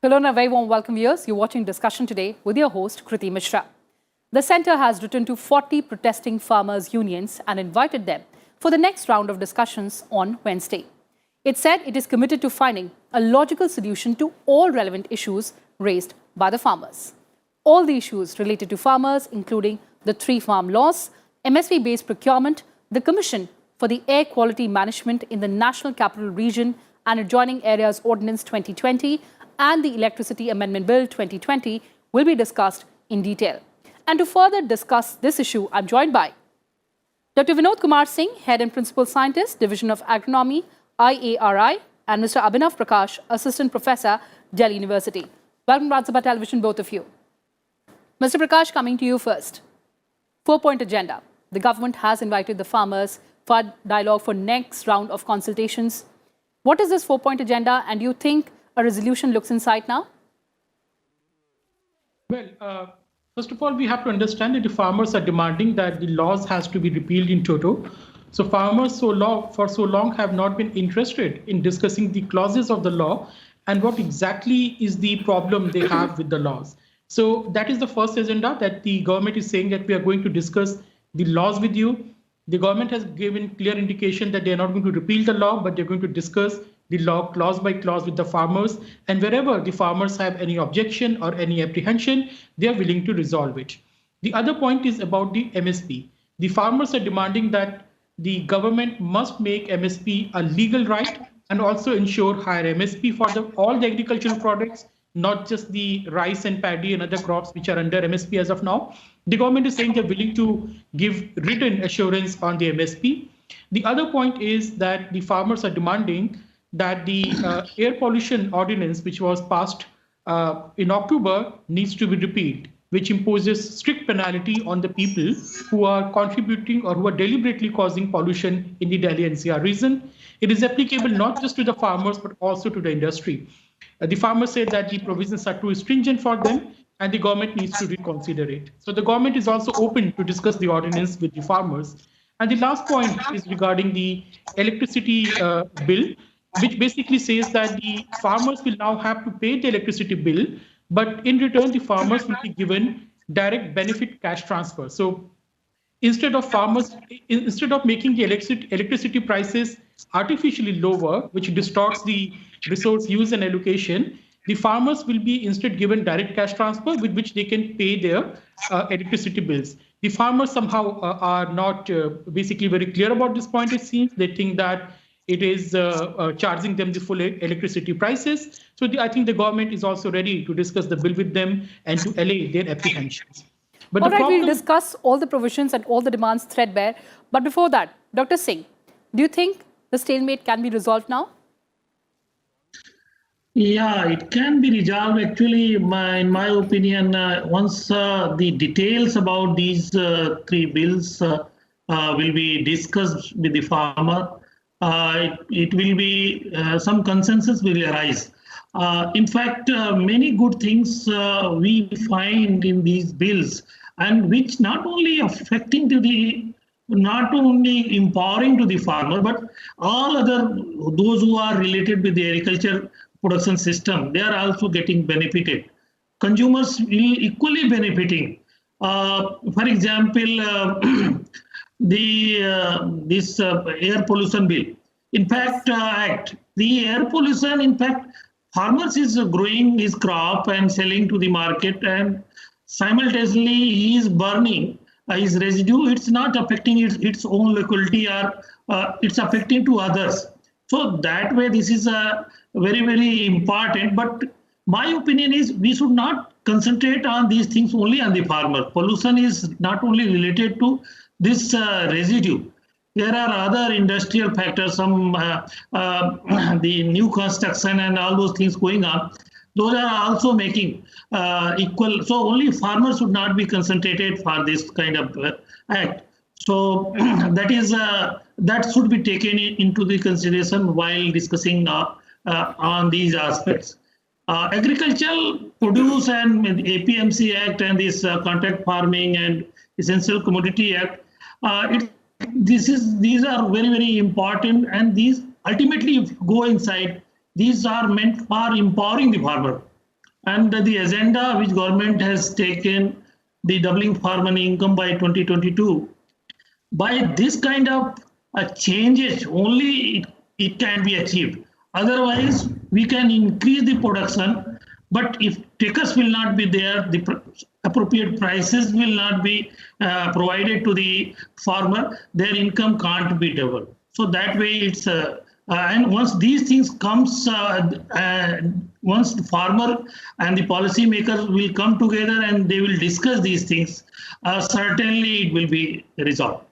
Hello and a very warm welcome, viewers. You're watching Discussion Today with your host, Kriti Mishra. The centre has written to 40 protesting farmers' unions and invited them for the next round of discussions on Wednesday. It said it is committed to finding a logical solution to all relevant issues raised by the farmers. All the issues related to farmers, including the 3 farm laws, MSP-based procurement, the Commission for the Air Quality Management in the National Capital Region and Adjoining Areas Ordinance 2020, and the Electricity Amendment Bill 2020 will be discussed in detail. And to further discuss this issue, I'm joined by Dr. Vinod Kumar Singh, Head and Principal Scientist, Division of Agronomy, IARI, and Mr. Abhinav Prakash, Assistant Professor, Delhi University. Welcome to Rajya Sabha Television, both of you. Mr. Prakash, coming to you first. 4-point agenda. The government has invited the farmers for dialogue for next round of consultations. What is this 4-point agenda, and do you think a resolution looks in sight now? Well, first of all, we have to understand that the farmers are demanding that the laws has to be repealed in toto. So farmers for so long have not been interested in discussing the clauses of the law and what exactly is the problem they have with the laws. So that is the first agenda, that the government is saying that we are going to discuss the laws with you. The government has given clear indication that they are not going to repeal the law, but they're going to discuss the law clause by clause with the farmers, and wherever the farmers have any objection or any apprehension, they are willing to resolve it. The other point is about the MSP. The farmers are demanding that the government must make MSP a legal right and also ensure higher MSP for all the agricultural products, not just the rice and paddy and other crops which are under MSP as of now. The government is saying they're willing to give written assurance on the MSP. The other point is that the farmers are demanding that the air pollution ordinance, which was passed in October, needs to be repealed, which imposes strict penalty on the people who are contributing or who are deliberately causing pollution in the Delhi NCR region. It is applicable not just to the farmers, but also to the industry. The farmers say that the provisions are too stringent for them, and the government needs to reconsider it. So the government is also open to discuss the ordinance with the farmers. And the last point is regarding the electricity bill, which basically says that the farmers will now have to pay the electricity bill, but in return, the farmers will be given direct benefit cash transfer. So instead of making the electricity prices artificially lower, which distorts the resource use and allocation, the farmers will be instead given direct cash transfer with which they can pay their electricity bills. The farmers somehow are not basically very clear about this point, it seems. They think that it is charging them the full electricity prices. So I think the government is also ready to discuss the bill with them and to allay their apprehensions. But all right, we'll discuss all the provisions and all the demands threadbare. But before that, Dr. Singh, do you think the stalemate can be resolved now? Yeah, it can be resolved. Actually, in my opinion, once the details about these 3 bills will be discussed with the farmer, it will be some consensus will arise. In fact, many good things we find in these bills, and which not only affecting to the, not only empowering to the farmer, but all other those who are related with the agriculture production system, they are also getting benefited. Consumers will equally benefiting. For example, this air pollution bill. In fact, the air pollution, in fact, farmers is growing his crop and selling to the market, and simultaneously he is burning his residue. It's not affecting its own locality, or it's affecting to others. So that way, this is a very, very important. But my opinion is we should not concentrate on these things only on the farmer. Pollution is not only related to this residue. There are other industrial factors, some the new construction and all those things going on. Those are also making equal. So only farmers should not be concentrated for this kind of act. So that is that should be taken into the consideration while discussing on these aspects. Agricultural produce and APMC Act and this contract farming and Essential Commodity Act, these are very, very important, and these ultimately, if you go inside, these are meant for empowering the farmer. and the agenda which government has taken, the doubling farmer income by 2022, by this kind of changes only it can be achieved. Otherwise, we can increase the production, but if takers will not be there, the appropriate prices will not be provided to the farmer, their income can't be doubled. So that way it's, and once these things comes, once the farmer and the policy makers will come together and they will discuss these things, certainly it will be resolved.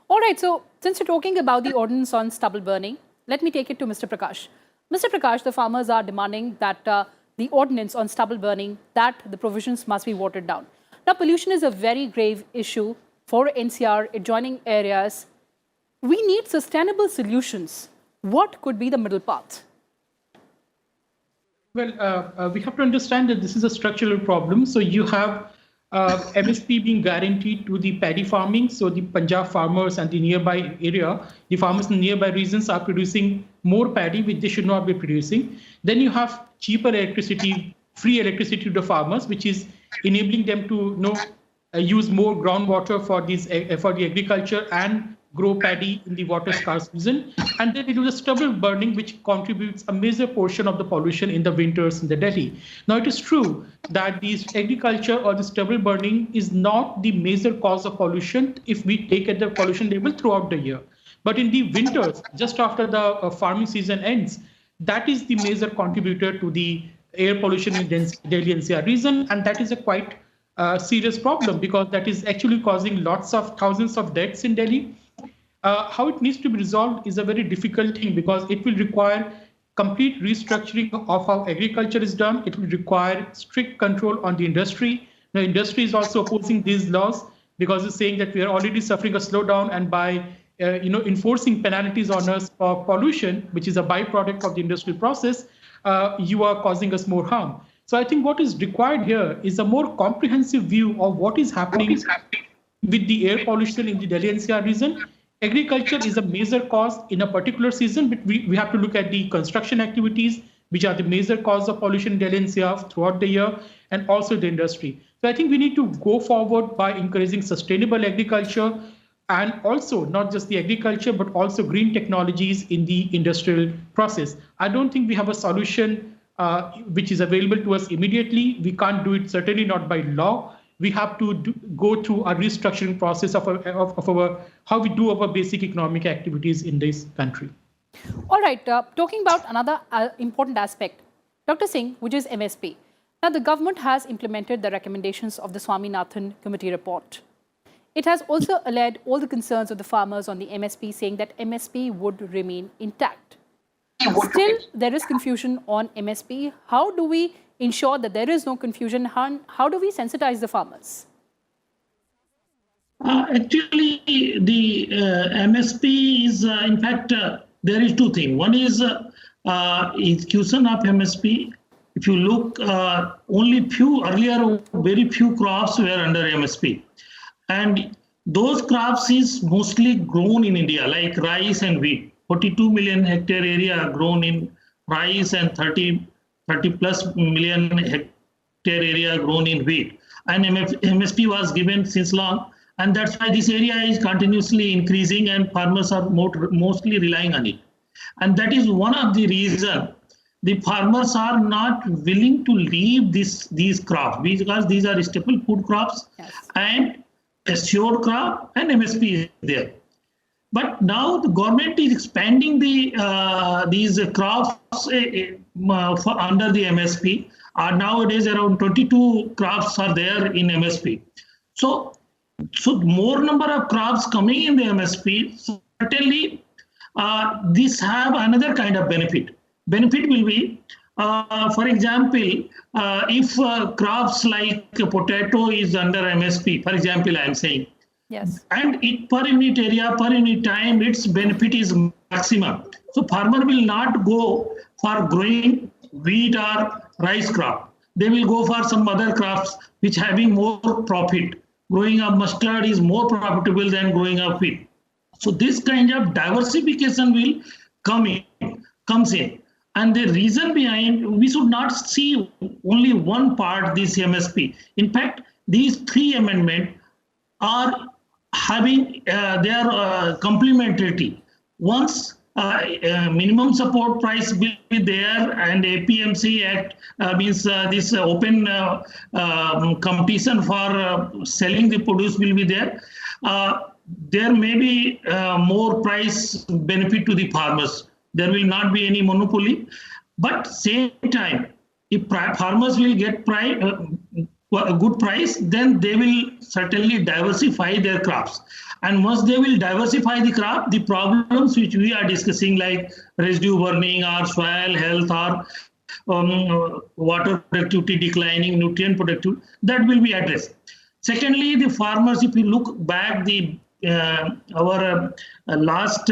All right, so since you're talking about the ordinance on stubble burning, let me take it to Mr. Prakash. Mr. Prakash, the farmers are demanding that the ordinance on stubble burning, that the provisions must be watered down. Now, pollution is a very grave issue for NCR, adjoining areas. We need sustainable solutions. What could be the middle path? Well, we have to understand that this is a structural problem. So you have MSP being guaranteed to the paddy farming. So the Punjab farmers and the nearby area, the farmers in nearby regions are producing more paddy, which they should not be producing. Then you have cheaper electricity, free electricity to the farmers, which is enabling them to use more groundwater for the agriculture and grow paddy in the water scarce season. And then they do the stubble burning, which contributes a major portion of the pollution in the winters in the Delhi. Now, it is true that these agriculture or the stubble burning is not the major cause of pollution if we take at the pollution level throughout the year. But in the winters, just after the farming season ends, that is the major contributor to the air pollution in Delhi NCR region. And that is a quite serious problem because that is actually causing thousands of deaths in Delhi. How it needs to be resolved is a very difficult thing because it will require complete restructuring of how agriculture is done. It will require strict control on the industry. The industry is also opposing these laws because it's saying that we are already suffering a slowdown, and by enforcing penalties on us for pollution, which is a byproduct of the industrial process, you are causing us more harm. So I think what is required here is a more comprehensive view of what is happening with the air pollution in the Delhi NCR region. Agriculture is a major cause in a particular season, but we have to look at the construction activities, which are the major cause of pollution in Delhi NCR throughout the year, and also the industry. So I think we need to go forward by encouraging sustainable agriculture, and also not just the agriculture, but also green technologies in the industrial process. I don't think we have a solution which is available to us immediately. We can't do it, certainly not by law. We have to go through a restructuring process of how we do our basic economic activities in this country. All right, talking about another important aspect, Dr. Singh, which is MSP. Now, the government has implemented the recommendations of the Swaminathan Committee report. It has also allayed all the concerns of the farmers on the MSP, saying that MSP would remain intact. Still, there is confusion on MSP. How do we ensure that there is no confusion? How do we sensitize the farmers? Actually, the MSP is, in fact, there is two things. One is execution of MSP. If you look, very few crops were under MSP. And those crops is mostly grown in India, like rice and wheat. 42 million hectare area grown in rice and 30 plus million hectare area grown in wheat. And MSP was given since long. And that's why this area is continuously increasing and farmers are mostly relying on it. And that is one of the reasons the farmers are not willing to leave these crops, because these are staple food crops. Yes. And assured crop and MSP is there. But now the government is expanding these crops under the MSP. Nowadays, around 22 crops are there in MSP. So more number of crops coming in the MSP, certainly this have another kind of benefit. Benefit will be, for example, if crops like potato is under MSP, for example, I am saying, yes, and it per unit area, per unit time, its benefit is maximum. So farmer will not go for growing wheat or rice crop. They will go for some other crops which having more profit. Growing of mustard is more profitable than growing of wheat. So this kind of diversification will comes in. And the reason behind, we should not see only one part, this MSP. In fact, these three amendments are having their complementarity. Once minimum support price will be there, and APMC Act means this open competition for selling the produce will be there. There may be more price benefit to the farmers. There will not be any monopoly, but same time, if farmers will get a good price, then they will certainly diversify their crops. And once they will diversify the crop, the problems which we are discussing, like residue burning or soil health or water productivity declining, nutrient productivity, that will be addressed. Secondly, the farmers, if you look back our last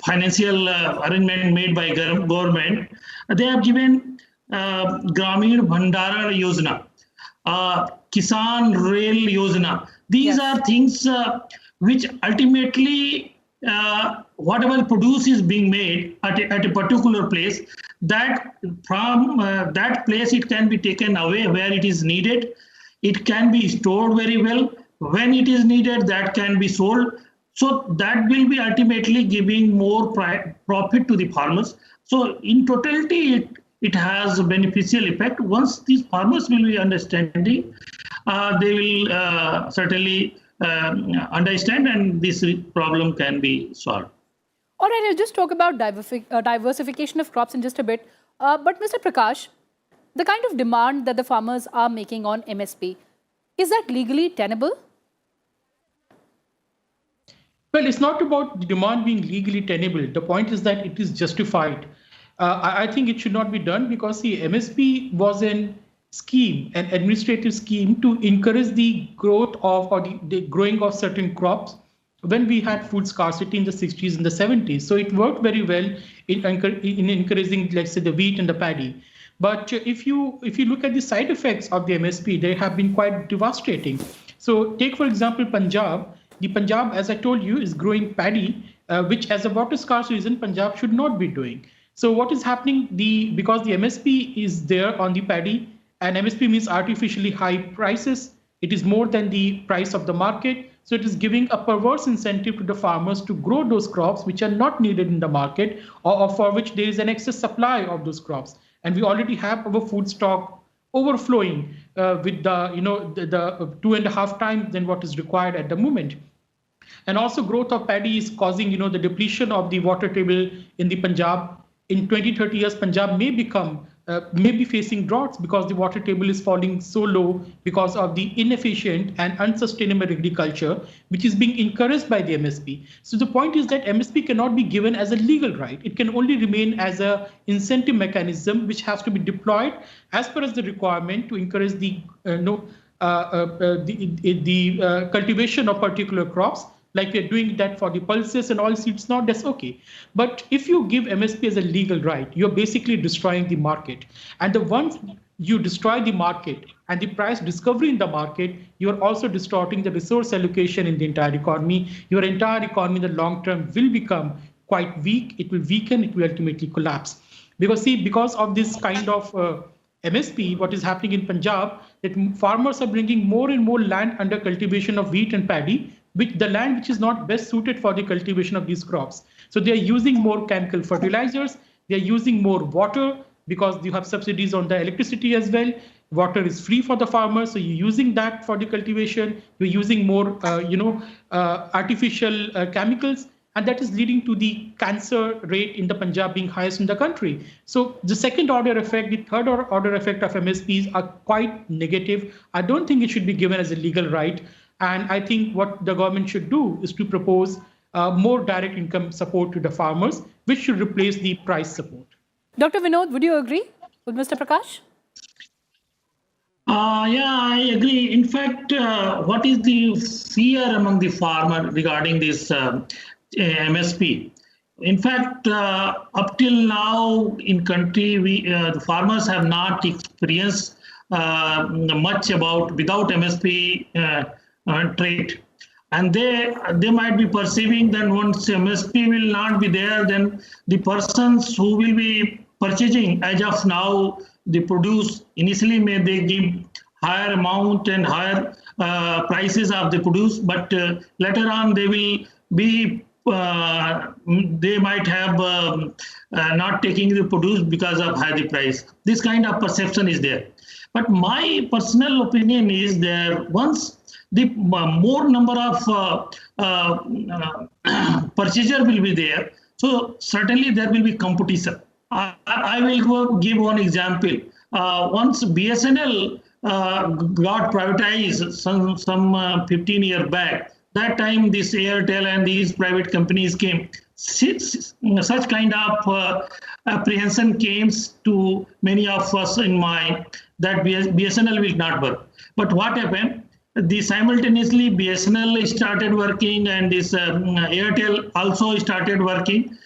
financial arrangement made by government, they have given Gramin Bhandara Yojana, Kisan Rail Yojana. These are things which ultimately, whatever produce is being made at a particular place, that from that place it can be taken away where it is needed. It can be stored very well. When it is needed, that can be sold. So that will be ultimately giving more profit to the farmers. So in totality, it has a beneficial effect. Once these farmers will be understanding, they will certainly understand, and this problem can be solved. All right, I'll just talk about diversification of crops in just a bit. But Mr. Prakash, the kind of demand that the farmers are making on MSP, is that legally tenable? Well, it's not about the demand being legally tenable. The point is that it is justified. I think it should not be done because the MSP was an administrative scheme to encourage the growth of or the growing of certain crops when we had food scarcity in the 60s and the 70s. So it worked very well in encouraging, let's say, the wheat and the paddy. But if you look at the side effects of the MSP, they have been quite devastating. So take, for example, Punjab. The Punjab, as I told you, is growing paddy, which as a water scarce reason, Punjab should not be doing. So what is happening, because the MSP is there on the paddy, and MSP means artificially high prices, it is more than the price of the market. So it is giving a perverse incentive to the farmers to grow those crops which are not needed in the market, or for which there is an excess supply of those crops. And we already have our food stock overflowing with the 2.5 times than what is required at the moment. And also growth of paddy is causing, the depletion of the water table in the Punjab. In 20-30 years, Punjab may be facing droughts because the water table is falling so low because of the inefficient and unsustainable agriculture, which is being encouraged by the MSP. So the point is that MSP cannot be given as a legal right. It can only remain as an incentive mechanism, which has to be deployed as per as the requirement to encourage the cultivation of particular crops. Like we're doing that for the pulses and oilseeds now, that's okay. But if you give MSP as a legal right, you're basically destroying the market. And the once you destroy the market and the price discovery in the market, you're also distorting the resource allocation in the entire economy. Your entire economy in the long term will become quite weak. It will weaken, it will ultimately collapse. Because of this kind of MSP, what is happening in Punjab, that farmers are bringing more and more land under cultivation of wheat and paddy, the land which is not best suited for the cultivation of these crops. So they are using more chemical fertilizers, they are using more water because you have subsidies on the electricity as well. Water is free for the farmers, so you're using that for the cultivation, you're using more artificial chemicals, and that is leading to the cancer rate in the Punjab being highest in the country. So the second order effect, the third order effect of MSPs are quite negative. I don't think it should be given as a legal right. And I think what the government should do is to propose more direct income support to the farmers, which should replace the price support. Dr. Vinod, would you agree with Mr. Prakash? Yeah, I agree. In fact, what is the fear among the farmer regarding this MSP? In fact, up till now in country, the farmers have not experienced much without MSP trade. And they might be perceiving that once MSP will not be there, then the persons who will be purchasing as of now the produce, initially may they give higher amount and higher prices of the produce, but later on they will be they might have not taking the produce because of high price. This kind of perception is there. But my personal opinion is that once the more number of purchaser will be there, so certainly there will be competition. I will give one example. Once BSNL got privatized some 15 years back, that time this Airtel and these private companies came. Such kind of apprehension came to many of us in mind that BSNL will not work. But what happened? Simultaneously BSNL started working and this Airtel also started working.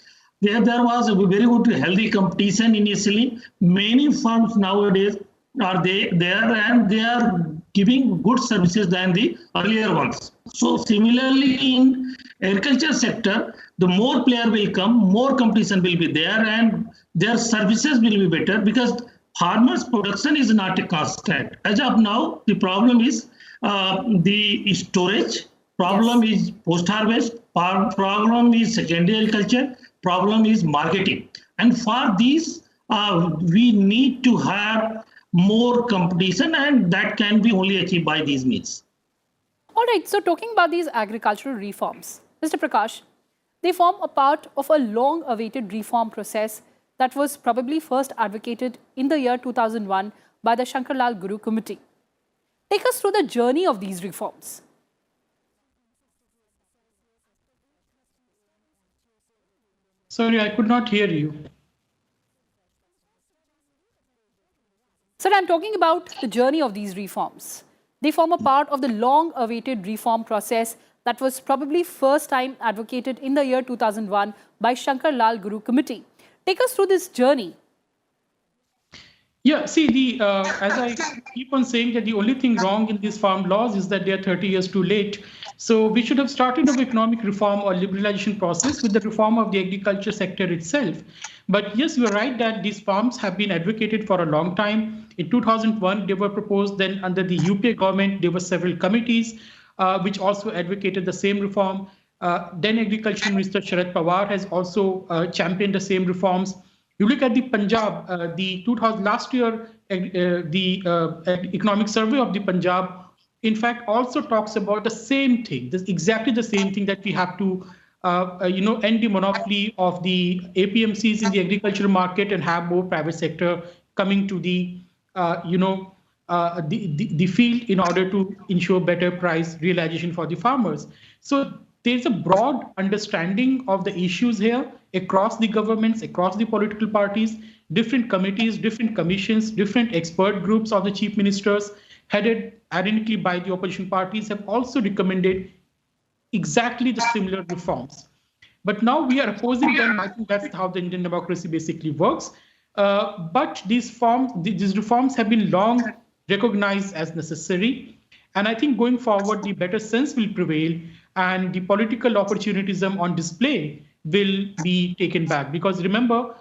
There was a very good healthy competition initially. Many firms nowadays are there and they are giving good services than the earlier ones. So similarly in agriculture sector, the more player will come, more competition will be there and their services will be better because farmers' production is not a constant. As of now, the problem is the storage, problem is post-harvest, problem is secondary agriculture, problem is marketing. And for these, we need to have more competition and that can be only achieved by these means. All right, so talking about these agricultural reforms, Mr. Prakash, they form a part of a long-awaited reform process that was probably first advocated in the year 2001 by the Shankar Lal Guru Committee. Take us through the journey of these reforms. Sorry, I could not hear you. Sir, I'm talking about the journey of these reforms. They form a part of the long-awaited reform process that was probably first time advocated in the year 2001 by Shankar Lal Guru Committee. Take us through this journey. Yeah, see, as I keep on saying that the only thing wrong in these farm laws is that they are 30 years too late. So we should have started the economic reform or liberalization process with the reform of the agriculture sector itself. But yes, you're right that these farms have been advocated for a long time. In 2001, they were proposed. Then under the UPA government, there were several committees which also advocated the same reform. Then Agriculture Minister Sharad Pawar has also championed the same reforms. You look at the Punjab, last year, the economic survey of the Punjab, in fact, also talks about the same thing, exactly the same thing, that we have to, end the monopoly of the APMCs in the agricultural market and have more private sector coming to the field in order to ensure better price realization for the farmers. So there's a broad understanding of the issues here across the governments, across the political parties, different committees, different commissions, different expert groups of the chief ministers, headed ironically by the opposition parties, have also recommended exactly the similar reforms. But now we are opposing them. I think that's how the Indian democracy basically works. But these reforms have been long recognized as necessary. And I think going forward, the better sense will prevail and the political opportunism on display will be taken back. Because remember,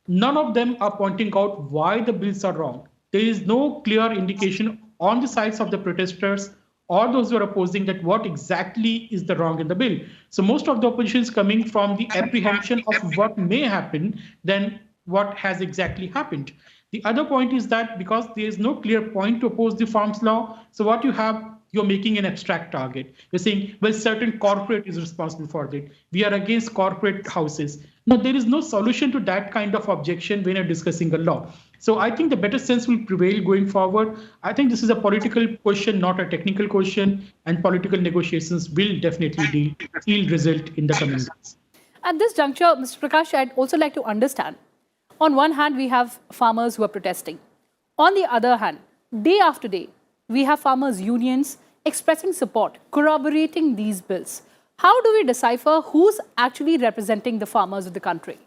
none of them are pointing out why the bills are wrong. There is no clear indication on the sides of the protesters or those who are opposing that what exactly is the wrong in the bill. So most of the opposition is coming from the apprehension of what may happen than what has exactly happened. The other point is that because there is no clear point to oppose the farms law, so what you have, you're making an abstract target. You're saying, well, certain corporate is responsible for it. We are against corporate houses. No, there is no solution to that kind of objection when you're discussing a law. So I think the better sense will prevail going forward. I think this is a political question, not a technical question, and political negotiations will definitely yield result in the coming days. At this juncture, Mr. Prakash, I'd also like to understand. On one hand, we have farmers who are protesting. On the other hand, day after day, we have farmers' unions expressing support, corroborating these bills. How do we decipher who's actually representing the farmers of the country?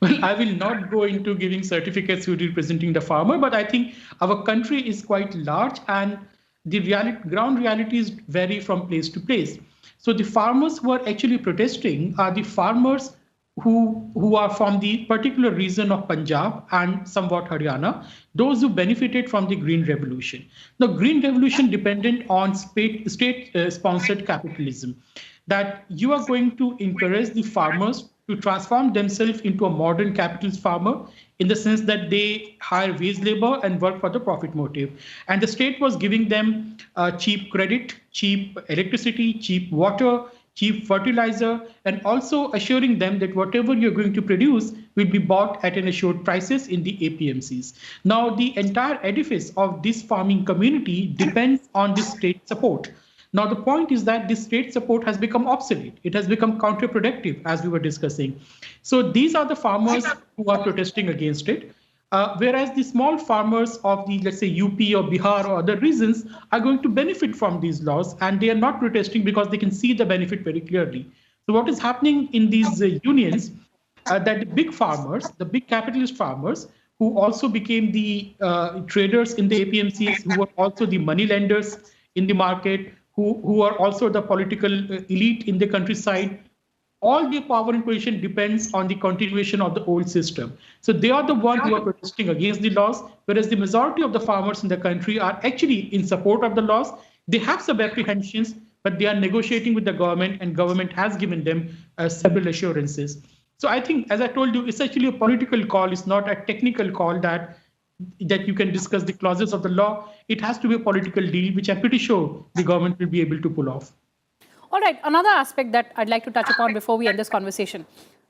Well, I will not go into giving certificates who are representing the farmer, but I think our country is quite large and the ground realities vary from place to place. So the farmers who are actually protesting are the farmers who are from the particular region of Punjab and somewhat Haryana, those who benefited from the Green Revolution. The Green Revolution depended on state-sponsored capitalism, that you are going to encourage the farmers to transform themselves into a modern capitalist farmer, in the sense that they hire wage labor and work for the profit motive. And the state was giving them cheap credit, cheap electricity, cheap water, cheap fertilizer, and also assuring them that whatever you're going to produce will be bought at an assured prices in the APMCs. Now, the entire edifice of this farming community depends on this state support. Now, the point is that this state support has become obsolete. It has become counterproductive, as we were discussing. So these are the farmers who are protesting against it. Whereas the small farmers of the, let's say, UP or Bihar or other regions are going to benefit from these laws, and they are not protesting because they can see the benefit very clearly. So what is happening in these unions, that the big farmers, the big capitalist farmers, who also became the traders in the APMCs, who were also the money lenders in the market, who are also the political elite in the countryside, all their power and position depends on the continuation of the old system. So they are the ones who are protesting against the laws, whereas the majority of the farmers in the country are actually in support of the laws. They have some apprehensions, but they are negotiating with the government, and government has given them several assurances. So I think, as I told you, it's actually a political call. It's not a technical call that you can discuss the clauses of the law. It has to be a political deal, which I'm pretty sure the government will be able to pull off. All right, another aspect that I'd like to touch upon before we end this conversation.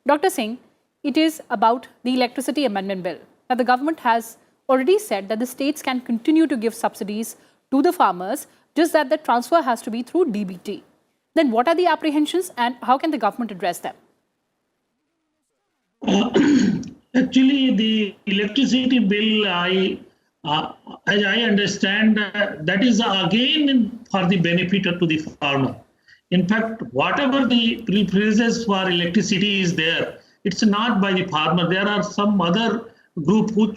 Dr. Singh, it is about the Electricity Amendment Bill. Now, the government has already said that the states can continue to give subsidies to the farmers, just that the transfer has to be through DBT. Then what are the apprehensions and how can the government address them? Actually, the electricity bill, as I understand, that is again for the benefit to the farmer. In fact, whatever the prices for electricity is there, it's not by the farmer. There are some other group who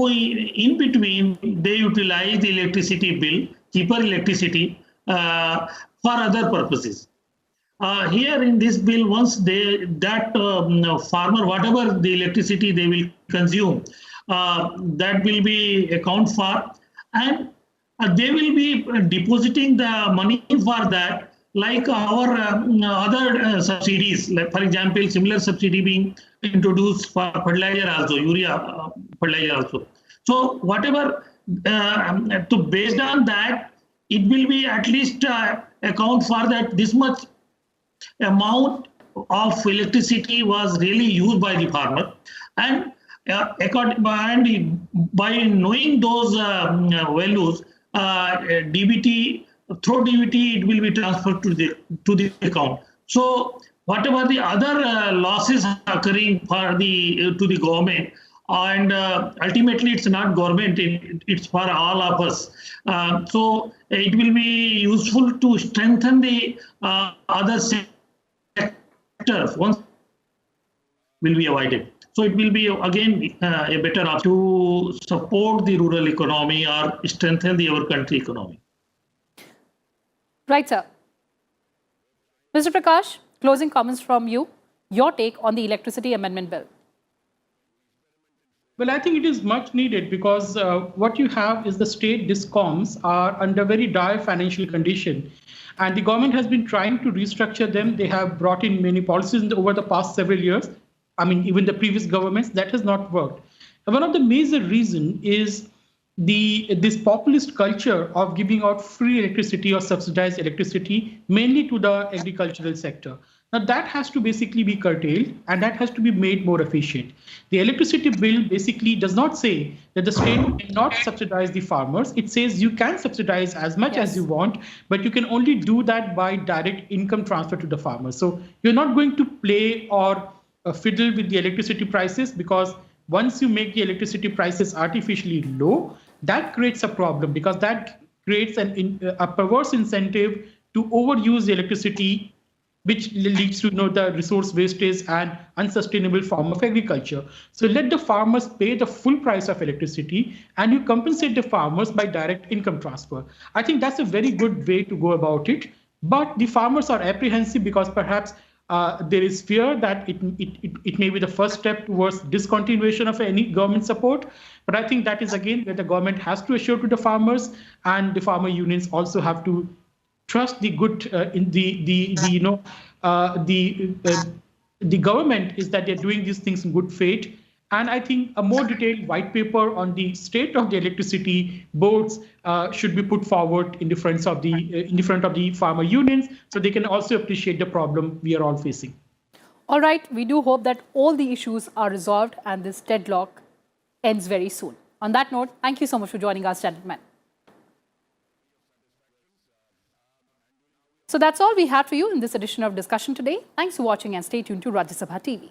in between, they utilize the electricity bill, cheaper electricity for other purposes. Here in this bill, once farmer, whatever the electricity they will consume, that will be accounted for, and they will be depositing the money for that, like our other subsidies. Like, for example, similar subsidy being introduced for fertilizer also, urea fertilizer also. So whatever, based on that, it will be at least account for that this much amount of electricity was really used by the farmer, and by knowing those values, DBT, through DBT, it will be transferred to the account. So whatever the other losses occurring to the government, and ultimately it's not government, it's for all of us. So it will be useful to strengthen the other sectors once will be avoided. So it will be again a better option to support the rural economy or strengthen our country economy. Right, sir. Mr. Prakash, closing comments from you, your take on the Electricity Amendment Bill. Well, I think it is much needed because what you have is the state discoms are under very dire financial condition, and the government has been trying to restructure them. They have brought in many policies over the past several years. I mean, even the previous governments, that has not worked. And one of the major reasons is this populist culture of giving out free electricity or subsidized electricity, mainly to the agricultural sector. Now, that has to basically be curtailed, and that has to be made more efficient. The electricity bill basically does not say that the state cannot subsidize the farmers. It says you can subsidize as much as you want, but you can only do that by direct income transfer to the farmers. So you're not going to play or fiddle with the electricity prices, because once you make the electricity prices artificially low, that creates a problem, because that creates a perverse incentive to overuse the electricity which leads to the resource wastage and unsustainable form of agriculture. So let the farmers pay the full price of electricity, and you compensate the farmers by direct income transfer. I think that's a very good way to go about it. But the farmers are apprehensive because perhaps there is fear that it may be the first step towards discontinuation of any government support. But I think that is again where the government has to assure to the farmers, and the farmer unions also have to trust the good in the government is that they're doing these things in good faith. And I think a more detailed white paper on the state of the electricity boards should be put forward in the front of the farmer unions, so they can also appreciate the problem we are all facing. All right, we do hope that all the issues are resolved and this deadlock ends very soon. On that note, thank you so much for joining us, gentlemen. So that's all we had for you in this edition of Discussion Today. Thanks for watching and stay tuned to Rajya Sabha TV.